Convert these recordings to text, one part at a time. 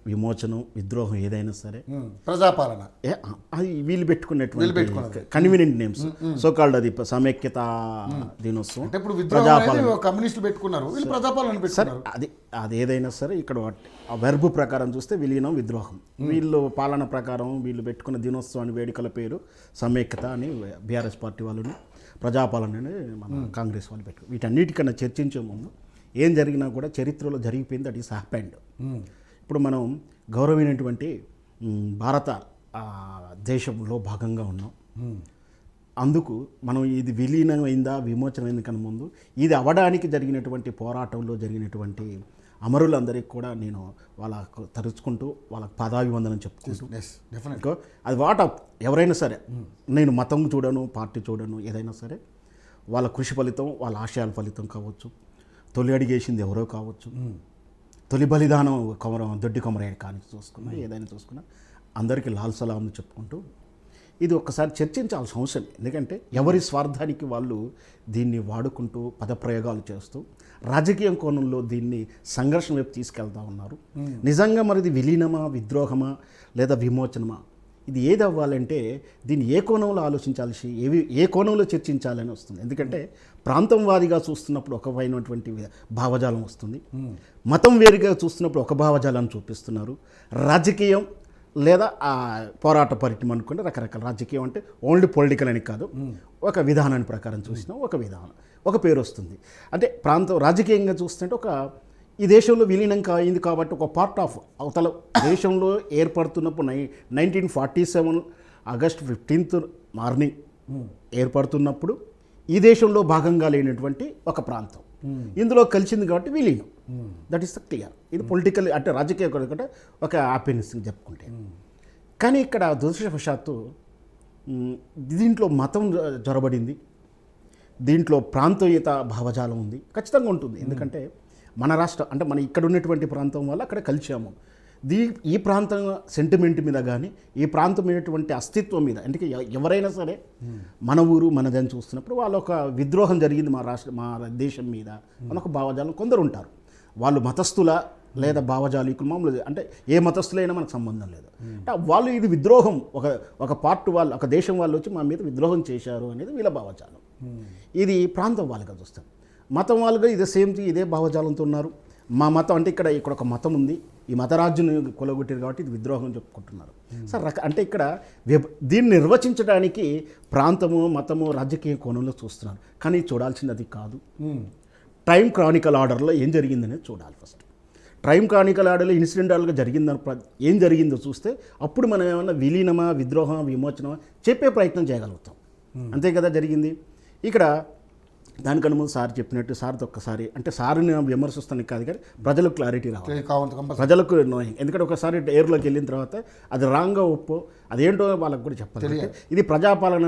విమోచనం విద్రోహం ఏదైనా సరే ప్రజాపాలన అది వీళ్ళు పెట్టుకున్నటువంటి కన్వీనియంట్ నేమ్స్ సో కాల్డ్ అది సమైక్యత దినోత్సవం ప్రజాపాలన కమ్యూనిస్టులు పెట్టుకున్నారు వీళ్ళు ప్రజాపాలన సరే అది ఏదైనా సరే ఇక్కడ ఆ వెర్బ్ ప్రకారం చూస్తే విలీనం విద్రోహం వీళ్ళు పాలన ప్రకారం వీళ్ళు పెట్టుకున్న దినోత్సవాన్ని వేడుకల పేరు సమైక్యత అని బీఆర్ఎస్ పార్టీ వాళ్ళని ప్రజాపాలన అని మన కాంగ్రెస్ వాళ్ళు పెట్టుకున్నారు. వీటన్నిటికన్నా చర్చించే ముందు ఏం జరిగినా కూడా చరిత్రలో జరిగిపోయింది దట్ ఈస్ హ్యాపెండ్. ఇప్పుడు మనం గౌరవమైనటువంటి భారత దేశంలో భాగంగా ఉన్నాం. అందుకు మనం ఇది విలీనమైందా విమోచనమైంది కన్నా ముందు ఇది అవ్వడానికి జరిగినటువంటి పోరాటంలో జరిగినటువంటి అమరులందరికీ కూడా నేను వాళ్ళకు తరుచుకుంటూ వాళ్ళకు పాదాభివందనం చెప్పుకుంటూ అది ఎవరైనా సరే నేను మతం చూడను పార్టీ చూడను ఏదైనా సరే వాళ్ళ కృషి ఫలితం వాళ్ళ ఆశయాల ఫలితం కావచ్చు, తొలి అడిగేసింది ఎవరో కావచ్చు, తొలి బలిదానం దొడ్డి కొమరయ్య కానీ చూసుకున్నా ఏదైనా చూసుకున్నా అందరికీ లాల్ సలాంని చెప్పుకుంటూ ఇది ఒక్కసారి చర్చించాల్సిన అవసరం. ఎందుకంటే ఎవరి స్వార్థానికి వాళ్ళు దీన్ని వాడుకుంటూ పదప్రయోగాలు చేస్తూ రాజకీయ కోణంలో దీన్ని సంఘర్షణ వైపు తీసుకెళ్తా ఉన్నారు. నిజంగా మరి ఇది విలీనమా విద్రోహమా లేదా విమోచనమా ఇది ఏది అవ్వాలంటే దీన్ని ఏ కోణంలో ఆలోచించాల్సి ఏ కోణంలో చర్చించాలని వస్తుంది. ఎందుకంటే ప్రాంతంవాదిగా చూస్తున్నప్పుడు ఒక పైనటువంటి భావజాలం వస్తుంది, మతం వేరుగా చూస్తున్నప్పుడు ఒక భావజాలాన్ని చూపిస్తున్నారు, రాజకీయం లేదా పోరాట పరిణామం అనుకుంటే రకరకాల రాజకీయం అంటే ఓన్లీ పొలిటికల్ అని కాదు, ఒక విధానాన్ని ప్రకారం చూసినా ఒక విధానం ఒక పేరు వస్తుంది. అంటే రాజకీయంగా చూస్తుంటే ఈ దేశంలో విలీనం అయింది కాబట్టి ఒక పార్ట్ ఆఫ్ అవతల దేశంలో ఏర్పడుతున్నప్పుడు 1947 ఆగస్టు 15th మార్నింగ్ ఏర్పడుతున్నప్పుడు ఈ దేశంలో భాగంగా లేనటువంటి ఒక ప్రాంతం ఇందులో కలిసింది కాబట్టి విలీనం. That is the clear. ఇది పొలిటికల్ అంటే రాజకీయ కంటే ఒక హ్యాపీనెస్ చెప్పుకుంటే. కానీ ఇక్కడ దురదృష్టవశాత్తు దీంట్లో మతం జొరబడింది, దీంట్లో ప్రాంతీయత భావజాలం ఉంది, ఖచ్చితంగా ఉంటుంది. ఎందుకంటే మన రాష్ట్రం అంటే మన ఇక్కడ ఉన్నటువంటి ప్రాంతం వల్ల అక్కడ కలిసాము. ఈ ప్రాంతం సెంటిమెంట్ మీద కానీ ఈ ప్రాంతమైనటువంటి అస్తిత్వం మీద అంటే ఎవరైనా సరే మన ఊరు మనదని చూస్తున్నప్పుడు వాళ్ళు ఒక విద్రోహం జరిగింది మా దేశం మీద మనొక భావజాలం కొందరు ఉంటారు. వాళ్ళు మతస్థుల లేదా భావజాలికులు మామూలు అంటే ఏ మతస్థులైనా మనకు సంబంధం లేదు. అంటే వాళ్ళు ఇది విద్రోహం ఒక పార్ట్ వాళ్ళు ఒక దేశం వాళ్ళు వచ్చి మా మీద విద్రోహం చేశారు అనేది వీళ్ళ భావజాలం. ఇది ప్రాంతం వాళ్ళుగా చూస్తాం. మతం వాళ్ళుగా ఇదే భావజాలంతో ఉన్నారు. మా మతం అంటే ఇక్కడ ఒక మతం ఉంది, ఈ మతరాజ్యం కొలగొట్టారు కాబట్టి ఇది విద్రోహం చెప్పుకుంటున్నారు. సార్ అంటే ఇక్కడ దీన్ని నిర్వచించడానికి ప్రాంతము మతము రాజకీయ కోణంలో చూస్తున్నారు. కానీ చూడాల్సింది అది కాదు. టైమ్ క్రానికల్ ఆర్డర్లో ఏం జరిగిందనేది చూడాలి. ఫస్ట్ టైమ్ క్రానికల్ ఆర్డర్లో ఇన్సిడెంటల్గా ఏం జరిగిందో చూస్తే అప్పుడు మనం ఏమన్నా విలీనమా విద్రోహమా విమోచనమా చెప్పే ప్రయత్నం చేయగలుగుతాం. అంతే కదా జరిగింది. ఇక్కడ దానికన్నా ముందు సార్ చెప్పినట్టు సార్తో ఒక్కసారి అంటే సార్ని విమర్శిస్తాను కాదు కానీ ప్రజలకు క్లారిటీ రావాలి, ప్రజలకు నోయింగ్. ఎందుకంటే ఒకసారి ఎయిర్లోకి వెళ్ళిన తర్వాత అది రాంగ్గా ఒప్పో అదేంటో వాళ్ళకు కూడా చెప్పాలి. ఇది ప్రజాపాలన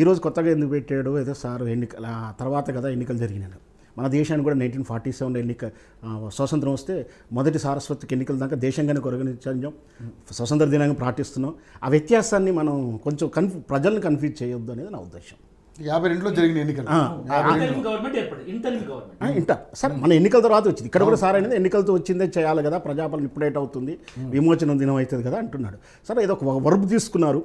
ఈరోజు కొత్తగా ఎందుకు పెట్టాడు ఏదో సార్ ఎన్నికల తర్వాత కదా ఎన్నికలు జరిగినాయి. మన దేశానికి కూడా 1947 స్వాతంత్రం వస్తే మొదటి సారస్వతికి ఎన్నికల దాకా దేశంగానే కొరగనిచ్చాం, స్వతంత్ర దినంగా పాటిస్తున్నాం. ఆ వ్యత్యాసాన్ని మనం కొంచెం ప్రజల్ని కన్ఫ్యూజ్ చేయొద్దు అనేది నా ఉద్దేశం. 52లో జరిగిన ఎన్నికలు సార్ మన ఎన్నికల తర్వాత వచ్చింది. ఇక్కడ కూడా సార్ అనేది ఎన్నికలతో వచ్చిందే చేయాలి కదా, ప్రజాపాలన ఇప్పుడేట్ అవుతుంది, విమోచన దినం అవుతుంది కదా అంటున్నాడు. సరే ఏదో ఒక వర్బ్ తీసుకున్నారు.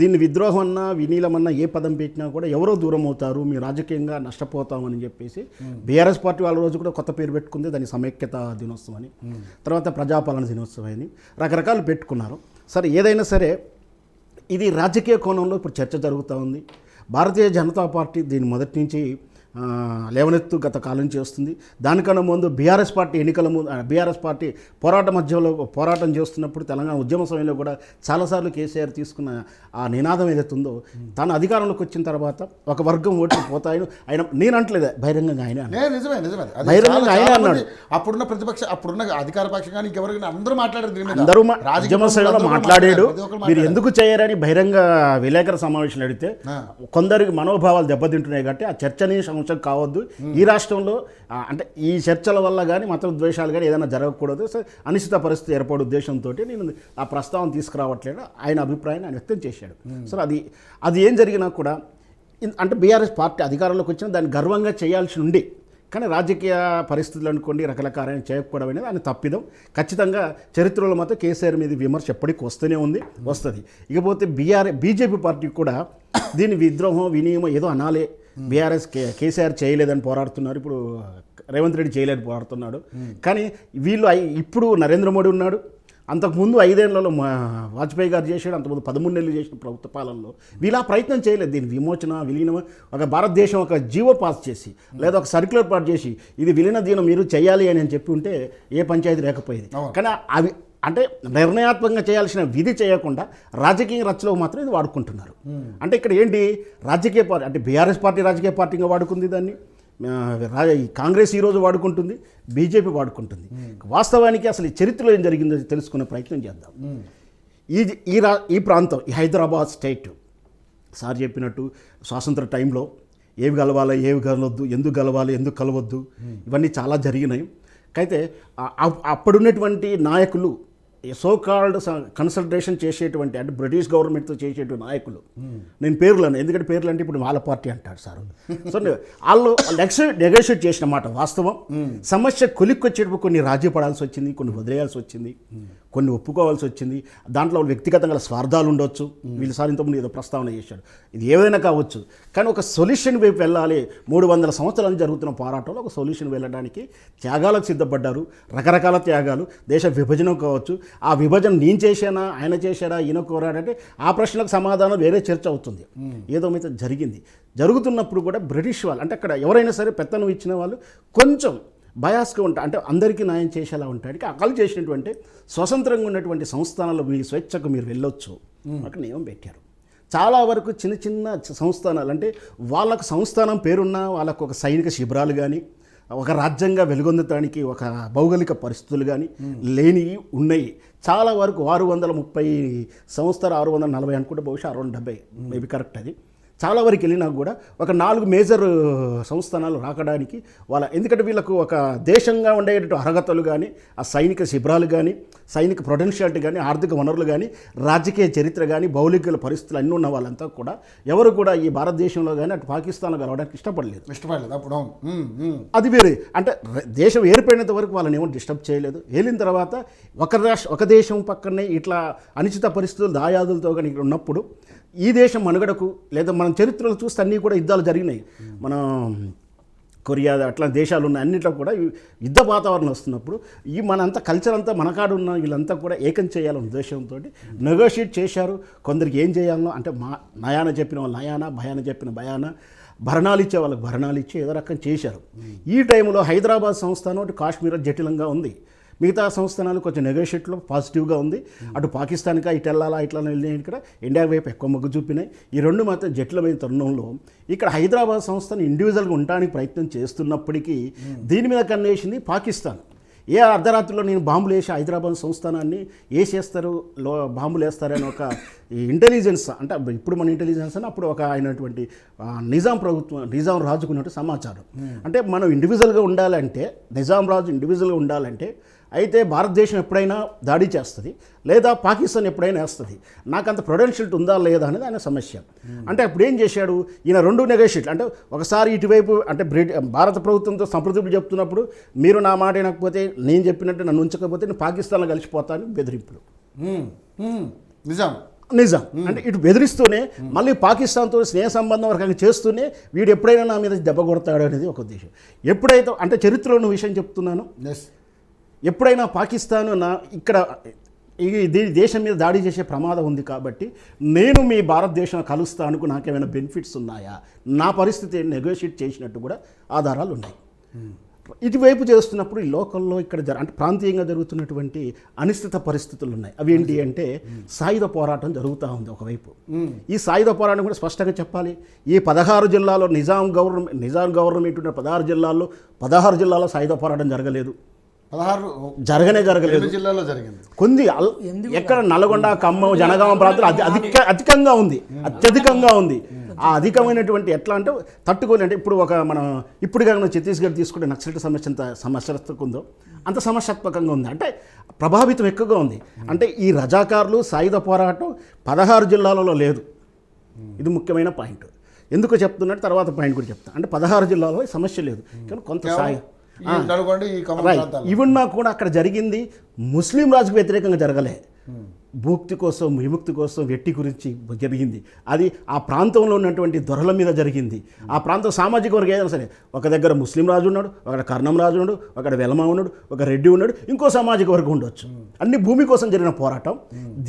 దీన్ని విద్రోహం అన్నా వినీలం అన్నా ఏ పదం పెట్టినా కూడా ఎవరో దూరం అవుతారు, మీ రాజకీయంగా నష్టపోతామని చెప్పేసి బీఆర్ఎస్ పార్టీ వాళ్ళ రోజు కూడా కొత్త పేరు పెట్టుకుంది, దాని సమైక్యత దినోత్సవం అని, తర్వాత ప్రజాపాలన దినోత్సవం అని రకరకాలు పెట్టుకున్నారు. సరే ఏదైనా సరే ఇది రాజకీయ కోణంలో ఇప్పుడు చర్చ జరుగుతూ ఉంది. భారతీయ జనతా పార్టీ దీని మొదటి నుంచి లేవనెత్తు గత కాలం చేస్తుంది. దానికన్నా ముందు బీఆర్ఎస్ పార్టీ ఎన్నికల ముందు బీఆర్ఎస్ పార్టీ పోరాటం చేస్తున్నప్పుడు తెలంగాణ ఉద్యమ సమయంలో కూడా చాలాసార్లు కేసీఆర్ తీసుకున్న ఆ నినాదం ఏదైతే ఉందో తాను అధికారంలోకి వచ్చిన తర్వాత ఒక వర్గం ఓట్లు పోతాయని ఆయన నేను అంటలేదు, బహిరంగంగా ఆయన బహిరంగంగా ఆయన అన్నాడు. అప్పుడున్న ప్రతిపక్ష అప్పుడున్న అధికార పక్షం కానీ ఇంకెవరైనా అందరూ మాట్లాడారు, అందరూ ఉద్యమ సమయంలో మాట్లాడాడు. మీరు ఎందుకు చేయరని బహిరంగ విలేకరుల సమావేశాలు అడిగితే కొందరికి మనోభావాలు దెబ్బతింటున్నాయి కాబట్టి ఆ చర్చని కావద్దు, ఈ రాష్ట్రంలో అంటే ఈ చర్చల వల్ల కానీ మత ద్వేషాలు కానీ ఏదైనా జరగకూడదు, అనిశ్చిత పరిస్థితి ఏర్పడే ఉద్దేశంతో నేను ఆ ప్రస్తావన తీసుకురావట్లేదు ఆయన అభిప్రాయాన్ని ఆయన వ్యక్తం చేశాడు. సో అది ఏం జరిగినా కూడా అంటే బీఆర్ఎస్ పార్టీ అధికారంలోకి వచ్చిన దాన్ని గర్వంగా చేయాల్సి ఉండి కానీ రాజకీయ పరిస్థితులు అనుకోండి రకరకాల చేయకపోవడం అనేది ఆయన తప్పిదం. ఖచ్చితంగా చరిత్రలో మాత్రం కేసీఆర్ మీద విమర్శ ఎప్పటికీ వస్తూనే వస్తుంది. ఇకపోతే బీజేపీ పార్టీ కూడా దీని విద్రోహం వినియమం ఏదో అనాలే. బీఆర్ఎస్ కేసీఆర్ చేయలేదని పోరాడుతున్నారు, ఇప్పుడు రేవంత్ రెడ్డి చేయలేదని పోరాడుతున్నాడు. కానీ వీళ్ళు ఇప్పుడు నరేంద్ర మోడీ ఉన్నాడు, అంతకుముందు 5 ఏళ్లలో వాజ్పేయి గారు చేశాడు, అంతకుముందు 13 నెలలు చేసిన ప్రభుత్వ పాలనలో వీళ్ళు ఆ ప్రయత్నం చేయలేదు. దీని విమోచన విలీనం ఒక భారతదేశం ఒక జీవో పాస్ చేసి లేదా ఒక సర్క్యులర్ పాస్ చేసి ఇది విలీన దీనం మీరు చేయాలి అని చెప్పి ఉంటే ఏ పంచాయతీ లేకపోయేది. కానీ అవి అంటే నిర్ణయాత్మకంగా చేయాల్సిన విధి చేయకుండా రాజకీయ రచ్చలో మాత్రం ఇది వాడుకుంటున్నారు. అంటే ఇక్కడ ఏంటి రాజకీయ పార్టీ అంటే బీఆర్ఎస్ పార్టీ రాజకీయ పార్టీగా వాడుకుంది దాన్ని, కాంగ్రెస్ ఈరోజు వాడుకుంటుంది, బీజేపీ వాడుకుంటుంది. వాస్తవానికి అసలు ఈ చరిత్రలో ఏం జరిగిందో తెలుసుకునే ప్రయత్నం చేద్దాం. ఈ ప్రాంతం ఈ హైదరాబాద్ స్టేట్ సార్ చెప్పినట్టు స్వాతంత్ర టైంలో ఏవి కలవాలి ఏవి కలవద్దు, ఎందుకు కలవాలి ఎందుకు కలవద్దు ఇవన్నీ చాలా జరిగినాయి. అయితే అప్పుడున్నటువంటి నాయకులు సోకాల్డ్ కన్సల్టేషన్ చేసేటువంటి అంటే బ్రిటిష్ గవర్నమెంట్తో చేసేటువంటి నాయకులు, నేను పేర్లను ఎందుకంటే పేర్లు అంటే ఇప్పుడు వాళ్ళ పార్టీ అంటారు సార్, సో వాళ్ళు నెగోషియేట్ చేసిన మాట వాస్తవం. సమస్య కొలిక్కొచ్చేటప్పుడు కొన్ని రాజీ పడాల్సి వచ్చింది, కొన్ని వదిలేయాల్సి వచ్చింది, కొన్ని ఒప్పుకోవాల్సి వచ్చింది. దాంట్లో వ్యక్తిగతంగా స్వార్థాలు ఉండొచ్చు. వీళ్ళు సార్ ఇంతకుముందు ఏదో ప్రస్తావన చేశాడు, ఇది ఏదైనా కావచ్చు. కానీ ఒక సొల్యూషన్ వైపు వెళ్ళాలి. 300 సంవత్సరాలు జరుగుతున్న పోరాటంలో ఒక సొల్యూషన్ వెళ్ళడానికి త్యాగాలకు సిద్ధపడ్డారు, రకరకాల త్యాగాలు. దేశ విభజన కావచ్చు, ఆ విభజన నేను చేశానా ఆయన చేశాడా ఈయన కోరాడంటే ఆ ప్రశ్నలకు సమాధానం వేరే చర్చ అవుతుంది. ఏదో అయితే జరిగింది. జరుగుతున్నప్పుడు కూడా బ్రిటిష్ వాళ్ళు అంటే అక్కడ ఎవరైనా సరే పెత్తనం ఇచ్చిన వాళ్ళు కొంచెం బయాస్గా ఉంటాయి, అంటే అందరికీ న్యాయం చేసేలా ఉంటాయి. అకలు చేసినటువంటి స్వతంత్రంగా ఉన్నటువంటి సంస్థానాలు మీ స్వేచ్ఛకు మీరు వెళ్ళొచ్చు అక్కడ నియమం పెట్టారు. చాలా వరకు చిన్న చిన్న సంస్థానాలు అంటే వాళ్ళకు సంస్థానం పేరున్న వాళ్ళకు ఒక సైనిక శిబిరాలు కానీ ఒక రాజ్యంగా వెలుగొందటానికి ఒక భౌగోళిక పరిస్థితులు కానీ లేని ఉన్నాయి. చాలా వరకు 630 సంవత్సరాలు 640 అనుకుంటే బహుశా 670 మేబీ కరెక్ట్ అది. చాలా వరకు వెళ్ళినా కూడా ఒక 4 మేజర్ సంస్థానాలు రాకడానికి ఎందుకంటే వీళ్ళకు ఒక దేశంగా ఉండేటువంటి అర్హతలు కానీ ఆ సైనిక శిబిరాలు కానీ సైనిక పొటెన్షియాలిటీ కానీ ఆర్థిక వనరులు కానీ రాజకీయ చరిత్ర కానీ భౌగోళిక పరిస్థితులు అన్నీ ఉన్న వాళ్ళంతా కూడా ఎవరు కూడా ఈ భారతదేశంలో కానీ అటు పాకిస్తాన్లో కలవడానికి ఇష్టపడలేదు అప్పుడు. అది వేరే అంటే దేశం ఏర్పడినంత వరకు వాళ్ళని ఏమో డిస్టర్బ్ చేయలేదు. వెళ్ళిన తర్వాత ఒక దేశం పక్కనే ఇట్లా అనిశ్చిత పరిస్థితులు దాయాదులతో కానీ ఇక్కడ ఉన్నప్పుడు ఈ దేశం మనుగడకు లేదా మనం చరిత్రలో చూస్తే అన్నీ కూడా యుద్ధాలు జరిగినాయి. మనం కొరియా అట్లా దేశాలు ఉన్న అన్నిట్లో కూడా యుద్ధ వాతావరణం వస్తున్నప్పుడు మనంతా కల్చర్ అంతా మనకాడు ఉన్న వీళ్ళంతా కూడా ఏకం చేయాలన్న ఉద్దేశంతో నెగోషియేట్ చేశారు. కొందరికి ఏం చేయాలనో అంటే నయాన చెప్పిన వాళ్ళు నయాన, భయాన చెప్పిన భయాన, భరణాలు ఇచ్చే వాళ్ళకి భరణాలు ఇచ్చి ఏదో రకం చేశారు. ఈ టైంలో హైదరాబాద్ సంస్థానం అటు కాశ్మీర్ జటిలంగా ఉంది, మిగతా సంస్థానాలు కొంచెం నెగోషియేట్లో పాజిటివ్గా ఉంది. అటు పాకిస్తాన్గా ఇటు వెళ్ళాలా ఇట్లా వెళ్ళినాయి, ఇక్కడ ఇండియా వైపు ఎక్కువ మొగ్గు చూపినాయి. ఈ రెండు మాత్రం జటిలమైన తరుణంలో ఇక్కడ హైదరాబాద్ సంస్థను ఇండివిజువల్గా ఉండడానికి ప్రయత్నం చేస్తున్నప్పటికీ దీని మీద కన్నేసింది పాకిస్తాన్. ఏ అర్ధరాత్రిలో నేను బాంబులు వేసి హైదరాబాద్ సంస్థానాన్ని వేసేస్తారు బాంబులు వేస్తారని ఒక ఇంటెలిజెన్స్ అంటే ఇప్పుడు మన ఇంటెలిజెన్స్ అని అప్పుడు ఒక అయినటువంటి నిజాం రాజుకున్నట్టు సమాచారం. అంటే మనం ఇండివిజువల్గా ఉండాలంటే నిజాం రాజు ఇండివిజువల్గా ఉండాలంటే అయితే భారతదేశం ఎప్పుడైనా దాడి చేస్తుంది లేదా పాకిస్తాన్ ఎప్పుడైనా వేస్తుంది, నాకు అంత ప్రొడెన్షియల్ ఉందా లేదా అనేది ఆయన సమస్య. అంటే అప్పుడు ఏం చేశాడు ఈయన 2 నెగోషియేట్ అంటే ఒకసారి ఇటువైపు అంటే భారత ప్రభుత్వంతో సంప్రదింపులు చెప్తున్నప్పుడు మీరు నా మాట వినకపోతే నేను చెప్పినట్టు నన్ను ఉంచకపోతే నేను పాకిస్తాన్లో కలిసిపోతాను బెదిరింపులు. నిజాం అంటే ఇటు బెదిరిస్తూనే మళ్ళీ పాకిస్తాన్తో స్నేహ సంబంధం వరకు చేస్తూనే వీడు ఎప్పుడైనా నా మీద దెబ్బ కొడతాడు అనేది ఒక ఉద్దేశం. ఎప్పుడైతే అంటే చరిత్రలో విషయం చెప్తున్నాను, ఎప్పుడైనా పాకిస్తాన్ ఇక్కడ దేశం మీద దాడి చేసే ప్రమాదం ఉంది కాబట్టి నేను మీ భారతదేశం కలుస్తానుకు నాకేమైనా బెనిఫిట్స్ ఉన్నాయా, నా పరిస్థితి నెగోషియేట్ చేసినట్టు కూడా ఆధారాలు ఉన్నాయి. ఇటువైపు చేస్తున్నప్పుడు ఈ లోకల్లో ఇక్కడ అంటే ప్రాంతీయంగా జరుగుతున్నటువంటి అనిశ్చిత పరిస్థితులు ఉన్నాయి. అవి ఏంటి అంటే సాయుధ పోరాటం జరుగుతూ ఉంది ఒకవైపు. ఈ సాయుధ పోరాటం కూడా స్పష్టంగా చెప్పాలి. ఈ 16 జిల్లాలో నిజాం గవర్నమెంట్ ఉన్న 16 జిల్లాల్లో 16 జిల్లాలో సాయుధ పోరాటం జరగలేదు. 16 జిల్లాలో జరిగింది. కొన్ని ఎక్కడ నల్గొండ, ఖమ్మం, జనగామ ప్రాంతాలు అధికంగా ఉంది, అత్యధికంగా ఉంది. ఆ అధికమైనటువంటి ఎట్లా అంటే తట్టుకోలే. అంటే ఇప్పుడు మనం ఇప్పుడు కానీ ఛత్తీస్గఢ్ తీసుకుంటే నక్సలైట్ సమస్య ఎంత సమస్యాత్మకంగా ఉందో అంత సమస్యాత్మకంగా ఉంది, అంటే ప్రభావితం ఎక్కువగా ఉంది. అంటే ఈ రజాకారులు సాయుధ పోరాటం 16 జిల్లాలలో లేదు. ఇది ముఖ్యమైన పాయింట్. ఎందుకు చెప్తున్నట్టు తర్వాత పాయింట్ కూడా చెప్తాను. అంటే 16 జిల్లాలో సమస్య లేదు, కానీ కొంత సాయం ఈ నల్గొండ ఈ ఖమ్మం ప్రాంతాల్లో ఇవన్నా కూడా అక్కడ జరిగింది ముస్లిం రాజుకు వ్యతిరేకంగా జరగలే, భూక్తి కోసం విముక్తి కోసం వెట్టి గురించి జరిగింది. అది ఆ ప్రాంతంలో ఉన్నటువంటి దొరల మీద జరిగింది. ఆ ప్రాంతం సామాజిక వర్గం ఏదైనా సరే, ఒక దగ్గర ముస్లిం రాజు ఉన్నాడు, ఒక కర్ణం రాజు ఉన్నాడు, ఒక వెలమ ఉన్నాడు, ఒక రెడ్డి ఉన్నాడు, ఇంకో సామాజిక వర్గం ఉండొచ్చు. అన్ని భూమి కోసం జరిగిన పోరాటం.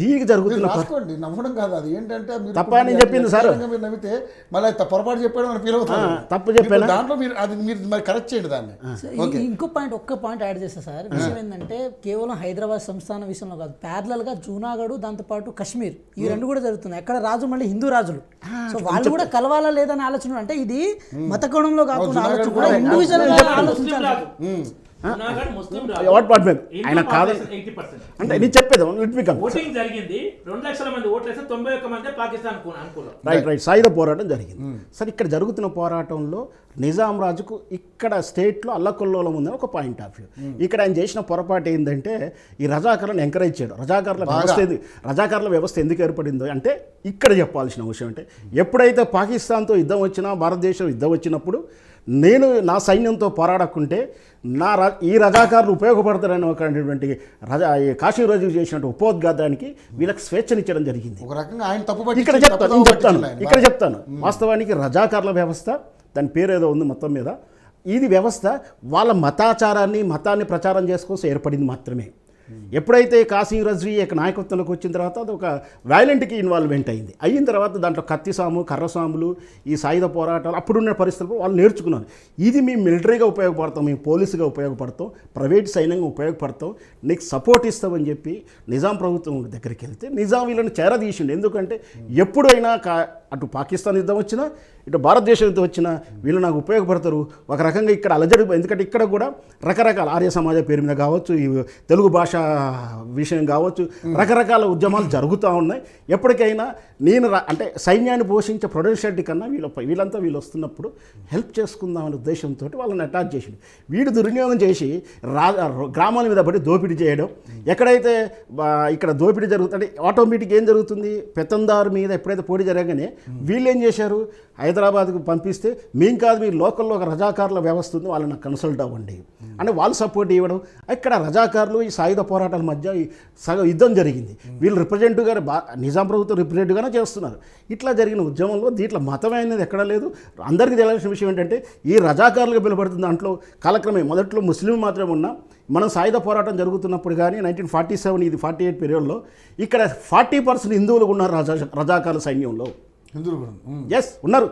దీనికి జరుగుతున్న రాసుకోండి, నమ్మడం కాదు. అది ఏంటంటే మీరు తప్ప అని చెప్పింది సార్. మీరు నమ్మితే మళ్ళీ పొరపాటు చెప్పాడు అని ఫీల్ అవుతారు. తప్పు చెప్పాను దాంట్లో మీరు అది మీరు మరి కరెక్ట్ చేయండి దాన్ని. ఒక్క పాయింట్ యాడ్ చేస్తా సార్. విషయం ఏంటంటే కేవలం హైదరాబాద్ సంస్థాన విషయంలో కాదు, ప్యారలల్ గా జూనాగఢ్, దాంతోపాటు కశ్మీర్, ఈ రెండు కూడా జరుగుతున్నాయి. అక్కడ రాజు మళ్ళీ హిందూ రాజులు. సో వాళ్ళు కూడా కలవాలా లేదని ఆలోచన, అంటే ఇది మత కోణంలో కాకుండా ఆలోచన కూడా ఇండివిజువల్ గా ఆలోచించాలి. ఆయన కాదు అంటే నేను చెప్పేది ఓటింగ్ జరిగింది, 2 లక్షల మంది ఓట్లు వేస్తే 91 మంది పాకిస్తాన్ అనుకూలం. రైట్ సాయుధ పోరాటం జరిగింది. సరే, ఇక్కడ జరుగుతున్న పోరాటంలో నిజాం రాజుకు ఇక్కడ స్టేట్లో అల్లకొల్లోలం ఉందని ఒక పాయింట్ ఆఫ్ వ్యూ. ఇక్కడ ఆయన చేసిన పొరపాటు ఏంటంటే ఈ రజాకారులను ఎంకరేజ్ చేయడం. రజాకారుల వ్యవస్థ ఎందుకు ఏర్పడిందో అంటే ఇక్కడ చెప్పాల్సిన విషయం అంటే, ఎప్పుడైతే పాకిస్తాన్తో యుద్ధం వచ్చినా, భారతదేశం యుద్ధం వచ్చినప్పుడు నేను నా సైన్యంతో పోరాడకుంటే ఈ రజాకారులు ఉపయోగపడతారని ఒకటువంటి కాశీ రోజు చేసినట్టు ఉపోద్ఘాతానికి వీళ్ళకి స్వేచ్ఛనిచ్చడం జరిగింది. ఒక రకంగా ఆయన తప్పు ఇక్కడ చెప్తాను. వాస్తవానికి రజాకారుల వ్యవస్థ, దాని పేరు ఏదో ఉంది మొత్తం మీద, ఇది వ్యవస్థ వాళ్ళ మతాన్ని ప్రచారం చేసుకోసం ఏర్పడింది మాత్రమే. ఎప్పుడైతే కాశీ రజ్వీ యొక్క నాయకత్వంలోకి వచ్చిన తర్వాత అది ఒక వైలెంట్కి ఇన్వాల్వ్మెంట్ అయిన తర్వాత దాంట్లో కత్తిసాము, కర్రసాములు, ఈ సాయుధ పోరాటాలు అప్పుడున్న పరిస్థితుల్లో వాళ్ళు నేర్చుకున్నారు. ఇది మేము మిలిటరీగా ఉపయోగపడతాం, మేము పోలీసుగా ఉపయోగపడతాం, ప్రైవేట్ సైన్యంగా ఉపయోగపడతాం, నీకు సపోర్ట్ ఇస్తామని చెప్పి నిజాం ప్రభుత్వం దగ్గరికి వెళ్తే నిజాం వీళ్ళని చేరదీసిండు. ఎందుకంటే ఎప్పుడైనా అటు పాకిస్తాన్ యుద్ధం వచ్చినా, ఇటు భారతదేశం యుద్ధం వచ్చినా వీళ్ళు నాకు ఉపయోగపడతారు. ఒక రకంగా ఇక్కడ అలజడి, ఎందుకంటే ఇక్కడ కూడా రకరకాల ఆర్య సమాజ పేరు మీద కావచ్చు, ఈ తెలుగు భాష విషయం కావచ్చు, రకరకాల ఉద్యమాలు జరుగుతూ ఉన్నాయి. ఎప్పటికైనా నేను అంటే సైన్యాన్ని పోషించే ప్రొడెన్షియల్ కన్నా వీళ్ళంతా వస్తున్నప్పుడు హెల్ప్ చేసుకుందామనే ఉద్దేశంతో వాళ్ళని అటాక్ చేసిండు. వీడు దుర్వినియోగం చేసి గ్రామాల మీద పడి దోపిడీ చేయడం. ఎక్కడైతే ఇక్కడ దోపిడీ జరుగుతుంది, ఆటోమేటిక్ ఏం జరుగుతుంది, పెత్తందారు మీద ఎప్పుడైతే పోటీ జరగగానే వీళ్ళు ఏం చేశారు, హైదరాబాద్కు పంపిస్తే మేము కాదు, మీ లోకల్లో ఒక రజాకారుల వ్యవస్థ ఉంది, వాళ్ళని కన్సల్ట్ అవ్వండి అంటే వాళ్ళు సపోర్ట్ ఇవ్వడం. ఇక్కడ రజాకారులు ఈ సాయుధ పోరాటాల మధ్య యుద్ధం జరిగింది. వీళ్ళు రిప్రజెంటివ్గా నిజాం ప్రభుత్వం రిప్రజెంటివ్గానే చేస్తున్నారు. ఇట్లా జరిగిన ఉద్యమంలో దీంట్లో మతమే అనేది ఎక్కడా లేదు. అందరికీ తెలియాల్సిన విషయం ఏంటంటే ఈ రజాకారులుగా పిలువబడుతున్న దాంట్లో కాలక్రమే మొదట్లో ముస్లిం మాత్రమే ఉన్నా, మనం సాయుధ పోరాటం జరుగుతున్నప్పుడు కానీ 1947 ఇది 48 పీరియడ్లో ఇక్కడ 40% హిందువులు ఉన్నారు రజాకారుల సైన్యంలో. ఎస్ ఉన్నారు.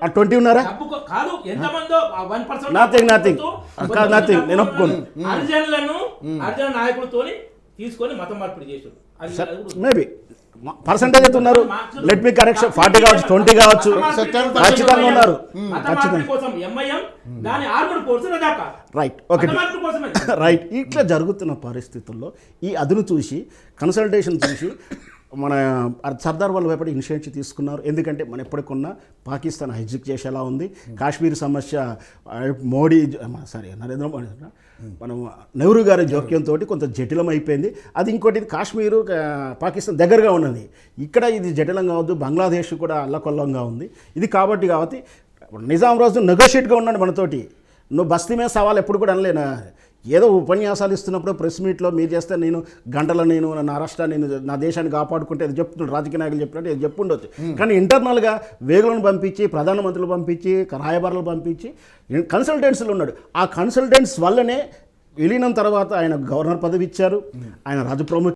20 ఉన్నారా? నథింగ్ నేను ఒప్పుకోను. నాయకులతో తీసుకొని మతం మార్పిడి చేశారు. మేబీ పర్సంటేజ్ అయితే ఉన్నారు. లెట్ మీ కరెక్షన్, 40 కావచ్చు, 20 కావచ్చు, ఖచ్చితంగా ఉన్నారు. Right, okay, right. ఇట్లా జరుగుతున్న పరిస్థితుల్లో ఈ అదును చూసి, కన్సల్టేషన్ చూసి మన సర్దార్ వల్లభాయ్ ఇనిషియేటివ్ తీసుకున్నారు. ఎందుకంటే మనం ఎప్పటికున్నా పాకిస్తాన్ హైజిక్ చేసేలా ఉంది. కాశ్మీర్ సమస్య నరేంద్ర మోడీ మనం నెహ్రూ గారి జోక్యంతో కొంత జటిలం అయిపోయింది. అది ఇంకోటి, కాశ్మీరు పాకిస్తాన్ దగ్గరగా ఉన్నది. ఇక్కడ ఇది జటిలంగా ఉంది, బంగ్లాదేశ్ కూడా అల్లకొల్లంగా ఉంది. ఇది కాబట్టి నిజాం రాజు నెగోషియేట్గా ఉన్నాడు మనతోటి. నువ్వు బస్తీ మీద సవాల్ ఎప్పుడు కూడా అనలేనా, ఏదో ఉపన్యాసాలు ఇస్తున్నప్పుడు ప్రెస్ మీట్లో మీరు చేస్తే నేను గంటలో నేను నా రాష్ట్రాన్ని నా దేశాన్ని కాపాడుకుంటే అది చెప్తున్నాడు, రాజకీయ నాయకులు చెప్పినట్టు అది చెప్పుండొచ్చు. కానీ ఇంటర్నల్గా వేగులను పంపించి, ప్రధానమంత్రులు పంపించి, రాయబారులు పంపించి కన్సల్టెంట్స్లు ఉన్నాడు. ఆ కన్సల్టెంట్స్ వల్లనే విలీనం తర్వాత ఆయన గవర్నర్ పదవి ఇచ్చారు, ఆయన రాజు ప్రముఖ